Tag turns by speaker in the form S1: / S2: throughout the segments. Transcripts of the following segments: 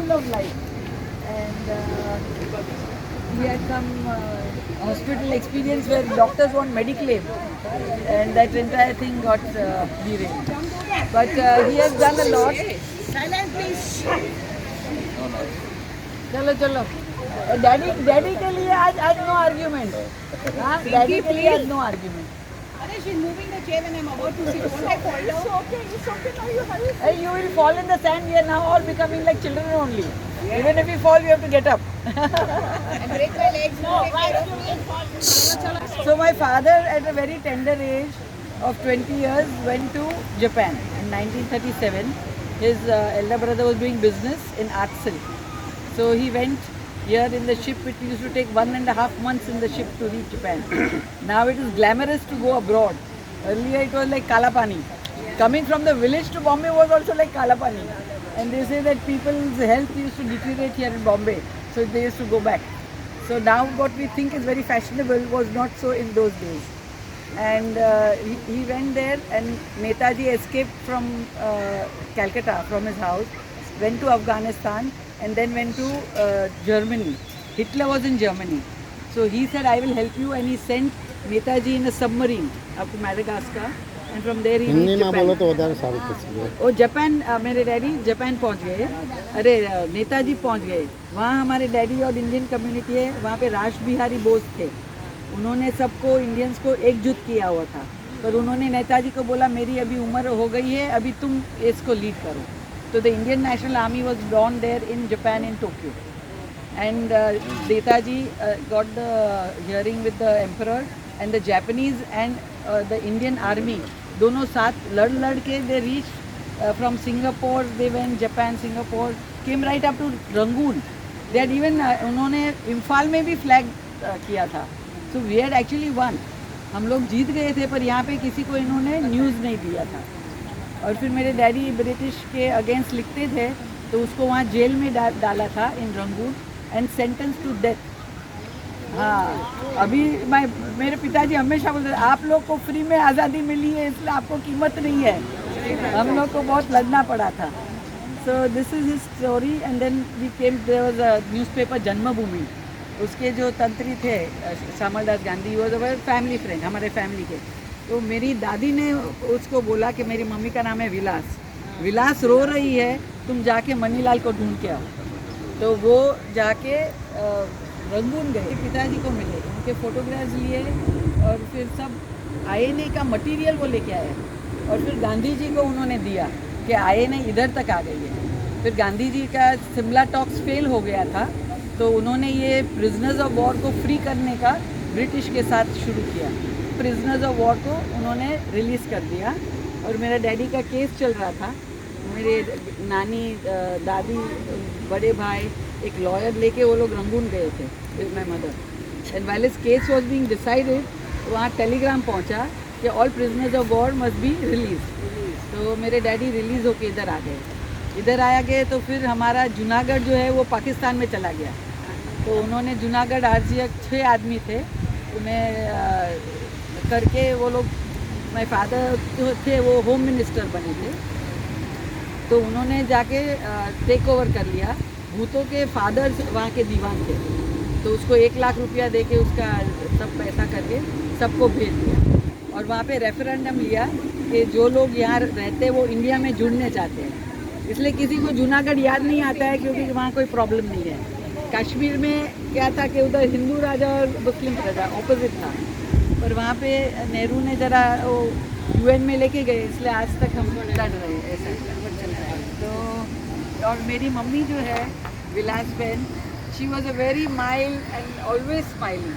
S1: full of life. And he had some hospital experience where doctors want Mediclaim, and that entire thing got derailed. But he has done a lot. Silence, please. चलो चलो daddy के लिए आज no argument. हाँ, daddy के लिए आज no argument.
S2: She's moving the chair when I'm about to sit. Won't I fall down?
S1: It's okay. Now you will fall in the sand. We are now all becoming like children only. Even if we fall, you have to get up.
S2: And break my legs. No, why don't you fall?
S1: So my father, at a very tender age of 20 years, went to Japan in 1937. His elder brother was doing business in art silk. So he went here in the ship. It used to take 1.5 months in the ship to reach Japan. Now it is glamorous to go abroad. Earlier it was like Kalapani. Coming from the village to Bombay was also like Kalapani. And they say that people's health used to deteriorate here in Bombay. So they used to go back. So now what we think is very fashionable was not so in those days. And he went there, and Netaji escaped from Calcutta, from his house, went to Afghanistan, and then went to Germany. Hitler was in Germany. So he said, I will help you, and he sent Netaji in a submarine up to Madagascar, and from there he reached Japan. और Japan मेरे daddy Japan पहुंच गए. अरे नेताजी पहुंच गए. वहाँ हमारे daddy और इंडियन कम्युनिटी है. वहाँ पे राज बिहारी बोस थे. उन्होंने सबको इंडियंस को एकजुट किया हुआ था. पर उन्होंने नेताजी को बोला, मेरी अभी उम्र हो गई है, अभी तुम इसको लीड करो. So the Indian National Army was drawn there in Japan, in Tokyo. And Netaji got the hearing with the emperor, and the Japanese and the Indian army, दोनों साथ लड़ के they reached from Singapore. They went Japan, Singapore, came right up to Rangoon. They had even उन्होंने इम्फाल में भी flag किया था. So we had actually won. हम लोग जीत गए थे, पर यहाँ पे किसी को इन्होंने न्यूज़ नहीं दिया था. और फिर मेरे डैडी ब्रिटिश के अगेंस्ट लिखते थे, तो उसको वहाँ जेल में डाला था in Rangoon, and sentence to death. हाँ, अभी मेरे पिताजी हमेशा बोलते थे, आप लोग को फ्री में आज़ादी मिली है, इसलिए आपको कीमत नहीं है. हम लोग को बहुत लड़ना पड़ा था. So this is his story. And then we came, there was a newspaper Janmabhoomi. उसके जो तंत्री थे श्यामल दास गांधी, वो तो फैमिली फ्रेंड, हमारे फैमिली के. तो मेरी दादी ने उसको बोला कि मेरी मम्मी का नाम है विलास रो रही है, तुम जाके मनीलाल को ढूंढ के आओ. तो वो जाके रंगून गए, पिताजी को मिले, उनके फोटोग्राफ्स लिए, और फिर सब आईएनए का मटेरियल वो लेके आए. और फिर गांधी जी को उन्होंने दिया कि आईएनए इधर तक आ गई है. फिर गांधी जी का शिमला टॉक्स फेल हो गया था, तो उन्होंने ये प्रिजनर्स ऑफ वॉर को फ्री करने का ब्रिटिश के साथ शुरू किया. प्रिजनर्स ऑफ वॉर को उन्होंने रिलीज़ कर दिया. और मेरा डैडी का केस चल रहा था. मेरे नानी, दादी, बड़े भाई, एक लॉयर लेके वो लोग रंगून गए थे with my mother. And while his case was being decided, वहाँ टेलीग्राम पहुँचा कि all prisoners of war must be release. तो मेरे डैडी रिलीज़ होके इधर आ गए. इधर आया गए तो फिर हमारा जूनागढ़ जो है वो पाकिस्तान में चला गया. तो उन्होंने जूनागढ़ आरजीए 6 आदमी थे, उन्हें करके वो लोग, माय फादर थे वो होम मिनिस्टर बने थे, तो उन्होंने जाके टेक ओवर कर लिया. भूतों के फादर वहाँ के दीवान थे, तो उसको 1 लाख रुपया दे के उसका सब पैसा करके सबको भेज दिया. और वहाँ पे रेफरेंडम लिया कि जो लोग यहाँ रहते वो इंडिया में जुड़ने चाहते हैं. इसलिए किसी को जूनागढ़ याद नहीं आता है, क्योंकि वहाँ कोई प्रॉब्लम नहीं है. कश्मीर में क्या था कि उधर हिंदू राजा और मुस्लिम राजा ऑपोजिट था, पर वहाँ पे नेहरू ने ज़रा वो यूएन में लेके गए, इसलिए आज तक हम लड़ रहे हैं ऐसा. तो और मेरी मम्मी जो है विलास बहन, she was a very mild and always smiling.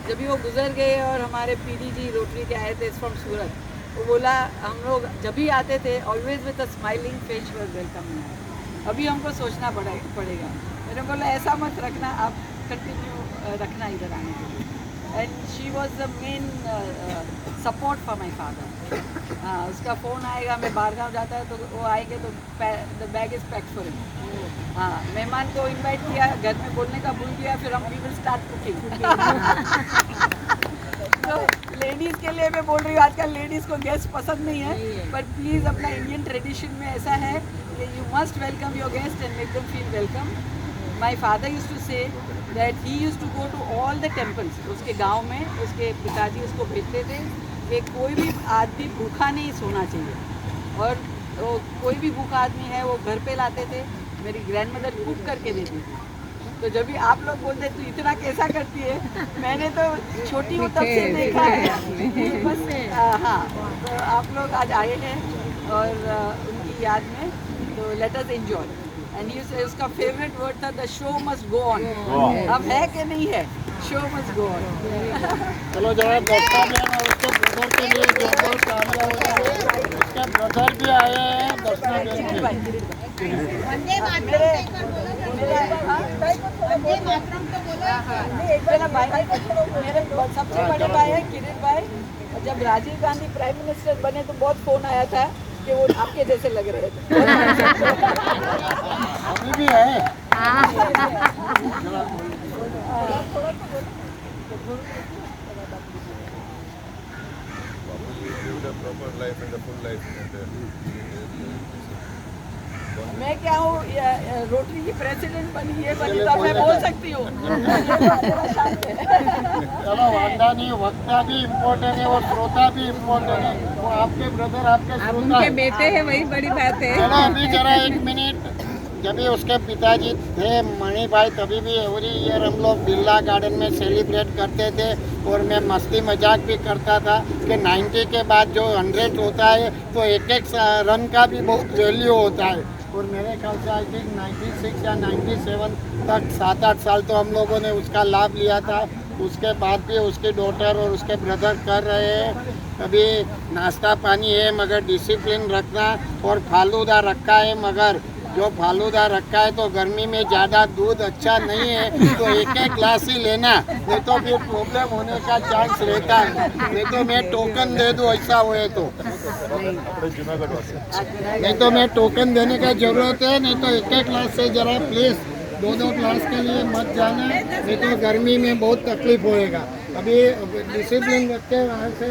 S1: जब भी वो गुजर गए और हमारे पीडी जी रोटरी के आए थे फ्रॉम सूरत, वो बोला हम लोग जब भी आते थे always with a smiling face was welcome. अभी हमको सोचना पड़ेगा. मैंने बोला ऐसा मत रखना, आप कंटिन्यू रखना इधर आने के लिए. And she was the main support for my father. हाँ, उसका फ़ोन आएगा, मैं बाहरगाँव जाता है तो वो आएंगे तो the bag is packed for him. हाँ, मेहमान को इनवाइट किया, घर में बोलने का भूल गया, फिर हम वी विल स्टार्ट कुकिंग. तो लेडीज़ के लिए मैं बोल रही हूँ, आजकल लेडीज़ को गेस्ट पसंद नहीं है, बट प्लीज़ अपना इंडियन ट्रेडिशन में ऐसा है कि you must welcome your guest and make them feel welcome. My father used to say that he used to go to all the temples. उसके गांव में उसके पिताजी उसको भेजते थे कि कोई भी आदमी भूखा नहीं सोना चाहिए, और वो कोई भी भूखा आदमी है वो घर पे लाते थे. मेरी ग्रैंड मदर कुक करके देती थी. तो जब भी आप लोग बोलते तू इतना कैसा करती है, मैंने तो छोटी हूँ तब से देखा है बस. हाँ, तो आप लोग आज आए हैं और उनकी याद में, तो लेट अस एंजॉय. एंड उसका फेवरेट वर्ड था the show must go on. अब है कि नहीं है, शो मस्ट गो ऑन.
S3: चलो जरा दर्शा बहन और उसके ब्रदर के लिए जोरदार तालियां हो जाए. उसके ब्रदर भी आए हैं दर्शना बहन के.
S2: वंदे मातरम एक बार बोलो. वंदे मातरम तो बोलो.
S1: मेरे सबसे बड़े भाई है किरण भाई. जब राजीव गांधी प्राइम मिनिस्टर बने तो बहुत फोन आया था कि वो आपके जैसे लग रहे थे.
S3: अभी भी है.
S4: proper life and a full life.
S1: मैं क्या हूँ, रोटरी की प्रेसिडेंट बनी है, बनी तो मैं बोल सकती हूँ.
S3: चलो वादा नहीं, वक्ता भी इम्पोर्टेंट है और श्रोता भी इम्पोर्टेंट है. वो आपके ब्रदर आपके श्रोता
S5: उनके बेटे हैं, वही बड़ी बात है.
S3: चलो अभी जरा एक मिनट. जब भी उसके पिताजी थे मणि भाई, तभी भी एवरी ईयर हम लोग बिरला गार्डन में सेलिब्रेट करते थे. और मैं मस्ती मजाक भी करता था कि 90 के बाद जो 100 होता है तो एक एक रन का भी बहुत वैल्यू होता है. और मेरे ख्याल से आई थिंक 96 या 97 तक 7-8 साल तो हम लोगों ने उसका लाभ लिया था. उसके बाद भी उसकी डॉटर और उसके ब्रदर कर रहे हैं. अभी नाश्ता पानी है मगर डिसिप्लिन रखना. और फालूदा रखा है, मगर जो फालूदा रखा है तो गर्मी में ज़्यादा दूध अच्छा नहीं है, तो एक एक ग्लास ही लेना, नहीं तो फिर प्रॉब्लम होने का चांस रहता है. नहीं तो मैं टोकन दे दूँ ऐसा हुए तो. नहीं तो मैं टोकन देने का जरूरत है. नहीं तो एक एक ग्लास से जरा प्लीज 2-2 ग्लास के लिए मत जाना, नहीं तो गर्मी में बहुत तकलीफ होएगा. अभी डिसिप्लिन रखते हैं वहाँ से.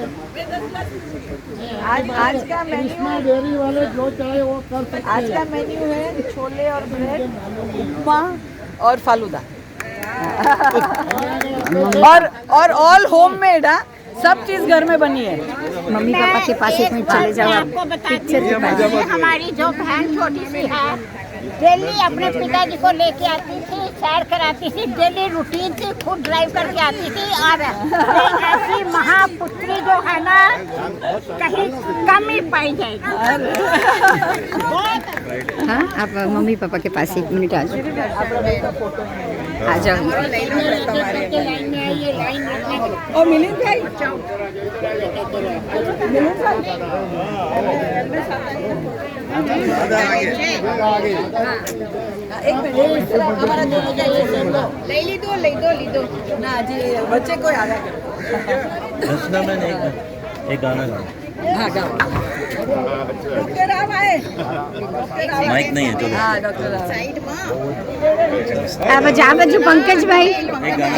S1: आज का
S3: कृष्णा डेयरी वाले जो चाहे वो कर सकते हैं.
S1: आज का मेन्यू है छोले और ब्रेड, उपमा और फालूदा. और ऑल होममेड. सब चीज घर में बनी है.
S5: मम्मी पापा के पास एक मिनट चले जाओ.
S2: आपको बता दीजिए, हमारी जो बहन छोटी सी है, डेली अपने पिताजी को लेके आती थी, सैर कराती थी, डेली रूटीन थी, खुद ड्राइव करके आती थी. और ऐसी महापुत्री जो है ना, कहीं कम ही पाई जाएगी.
S5: हाँ, आप मम्मी पापा के पास एक मिनट आ जाओ. आ जाओ.
S1: और मिलिंद भाई, मिलिंद भाई, एक मिनट हमारा दोनों का ये सुन लो.
S2: ले दो.
S1: ना जी, बच्चे को याद है.
S6: रचना में एक गाना गाओ.
S1: हाँ गाओ. डॉक्टर राव आए.
S6: माइक नहीं है, चलो.
S1: हाँ डॉक्टर राव.
S2: साइड में
S5: આ બાજુ પંકજભાઈ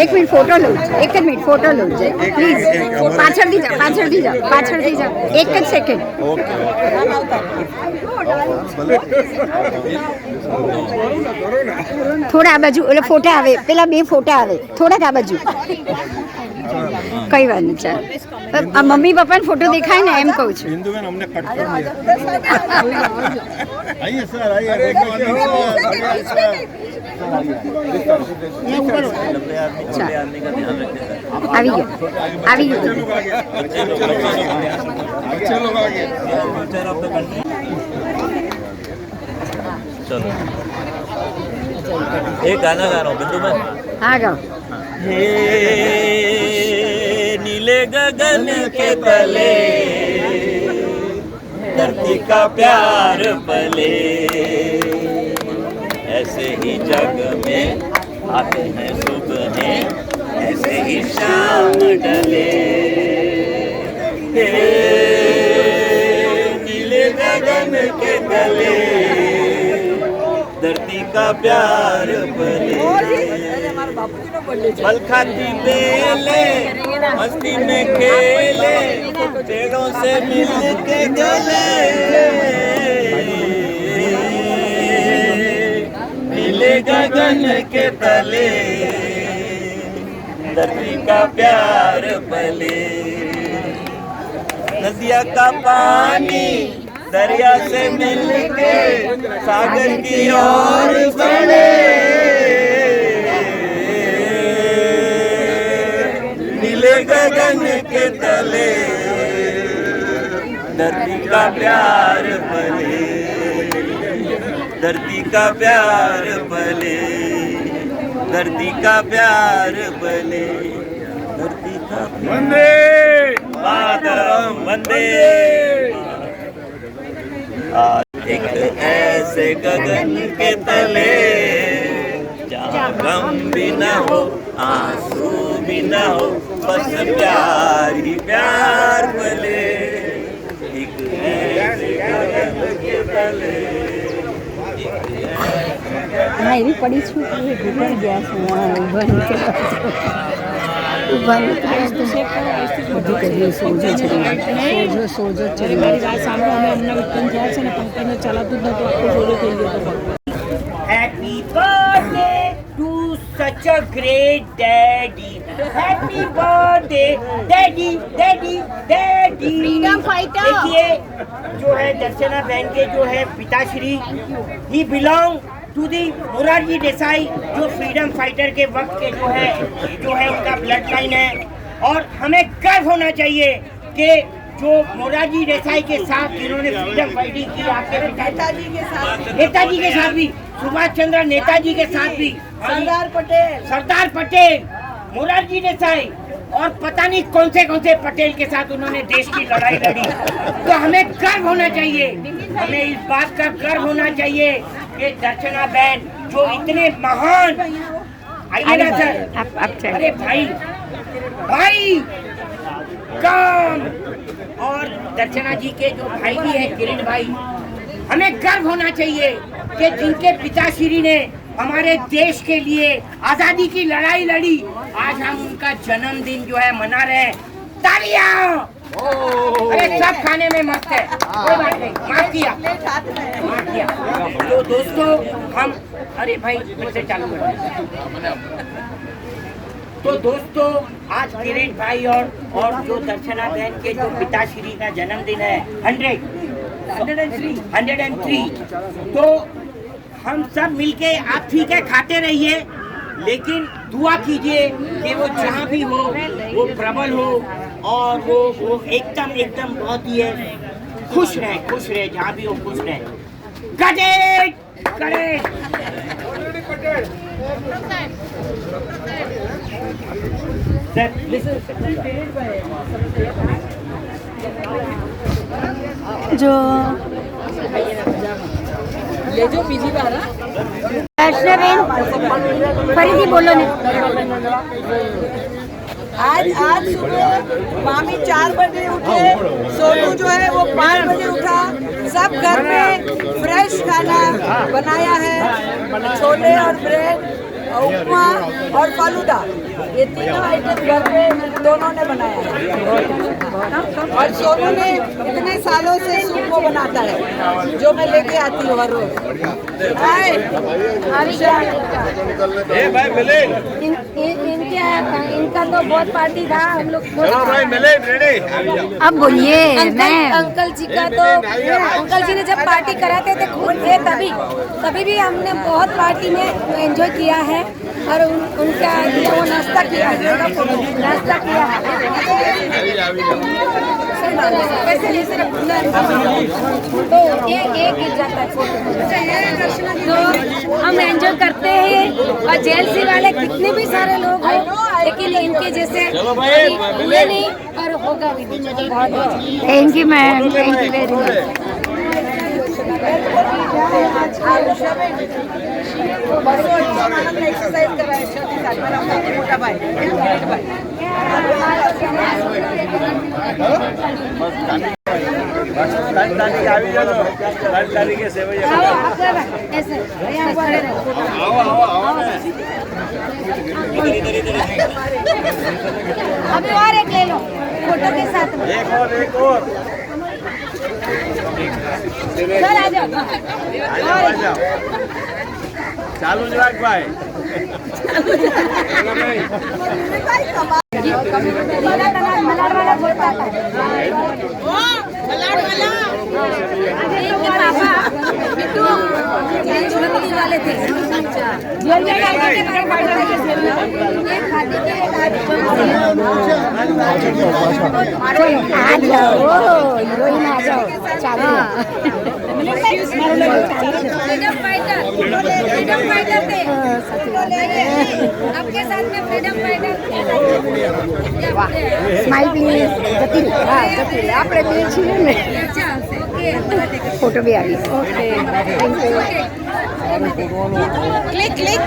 S5: એક મિનિટ ફોટો લઉં. એક જ મિનિટ ફોટો લઉં પ્લીઝ. પાછળથી જાઓ. એક જ સેકન્ડ. થોડા આ બાજુ એટલે ફોટા આવે, પેલા 2 ફોટા આવે, થોડાક આ બાજુ. કઈ વાત નહીં, ચાલો. આ મમ્મી પપ્પાને ફોટો દેખાય ને એમ કહું છું.
S4: हिंदू हमने कट कर दिया. आइए सर, आइए.
S6: लंबे आदमी का ध्यान रखना.
S5: આવી ગયો.
S4: अच्छे लोग आगे.
S6: Future of the country. चलो एक गाना गा रहा हूँ बिंदु में.
S5: હા ગાઓ.
S6: हे नीले गगन के तले धरती का प्यार पले, ऐसे ही जग में आते हैं सुबह, ऐसे ही शाम ढले. हे नीले गगन के तले धरती का प्यार भले
S1: अरे हमारे बापू जी ने बोले
S6: पल खाती बेले मस्ती में खेले पेड़ों से मिल के गले नीले गगन के तले धरती का प्यार भले नदिया का पानी दरिया से मिलके सागर की ओर बढ़े नीले गगन के तले धरती का प्यार भले धरती का प्यार भले धरती का प्यार भले धरती का वंदे मातरम वंदे एक ऐसे गगन के तले जहाँ गम भी न हो आंसू भी न हो बस प्यार ही प्यार भले एक ऐसे गगन के तले
S5: હા એવી પડી છું કે ભૂલી ગયા છું ઊભા નથી ઊભા બધું કરીએ સોજો ચડી સોજો ચડી મારી વાત સાંભળો અમે હમણાં વિક્રમ થયા છે ને પંકજને ચલાતું જ નહોતું આખો સોજો થઈ ગયો હતો
S7: Happy birthday to such a great daddy. Happy birthday, daddy, daddy, daddy.
S2: Freedom fighter.
S7: देखिए जो है दर्शना बहन के जो है पिताश्री ही belong to the Morarji Desai जो फ्रीडम फाइटर के वक्त के जो है उनका ब्लड लाइन है और हमें गर्व होना चाहिए कि जो मोरारजी देसाई के साथ जिन्होंने फ्रीडम फाइटिंग की आपके नेताजी के साथ भी सुभाष चंद्र नेताजी के साथ भी सरदार पटेल मोरारजी देसाई और पता नहीं कौन से पटेल के साथ उन्होंने देश की लड़ाई लड़ी तो हमें गर्व होना चाहिए हमें इस बात का गर्व होना चाहिए कि दर्शना बहन जो इतने महान आइए ना सर अरे भाई काम और दर्शना जी के जो भाई भी है किरण भाई हमें गर्व होना चाहिए कि जिनके पिताश्री ने हमारे देश के लिए आजादी की लड़ाई लड़ी आज हम उनका जन्मदिन जो है मना रहे हैं तालियां अरे सब खाने में मस्त है कोई बात नहीं माफ किया तो दोस्तों हम अरे भाई मुझसे चालू कर तो दोस्तों आज किरण भाई और जो दर्शना बहन के जो पिताश्री का जन्मदिन है 103 तो हम सब मिलके आप ठीक है खाते रहिए लेकिन दुआ कीजिए कि वो जहाँ भी हो वो प्रबल हो और वो एकदम बहुत ही है खुश रहे जहाँ भी हो खुश रहे
S5: જો
S1: લેજો બીજી વાર
S5: દર્શનાબેન ફરીથી બોલો ને
S1: आज सुबह मामी 4 बजे उठे सोनू जो है वो 5 बजे उठा सब घर में फ्रेश खाना बनाया है छोले और ब्रेड उपमा और फालूदा ये तीनों आइटम घर पे दोनों ने बनाया है और सोनू ने इतने सालों से वो बनाता है जो मैं लेके आती हूँ हर रोज
S5: इनका तो बहुत पार्टी था हम लोग अब बोलिए
S8: अंकल जी का तो अंकल जी ने जब पार्टी कराते थे खुद थे तभी भी हमने बहुत पार्टी में एंजॉय किया है और उनका वो नाश्ता किया तो ये गिर जाता है तो हम एंजॉय करते हैं और जेएलसी वाले कितने भी सारे लोग हैं लेकिन इनके जैसे हुए नहीं और होगा भी नहीं बहुत
S5: thank you ma'am thank you very much
S1: exercise कर रहा है मोटा भाई
S6: तारीख से
S8: ऐसे यहाँ खड़े रहो। अभी और एक ले लो फोटो के साथ में।
S6: एक और
S8: सर आ जाओ।
S6: चालू જ રાખ ભાઈ।
S8: मलाड वाला बोलता था। पापा बिट्टू ज्वेलरी वाले थे। ज्वेलरी
S5: आ जाओ हीरोइन आ जाओ चालू
S8: फ्रीडम फाइटर थे। आपके साथ में फ्रीडम फाइटर।
S5: સ્માઈલ પ્લીઝ જતી હા જતી આપણે બે છીએ ને ફોટો બી આવી okay thank you
S8: click click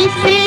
S2: इसे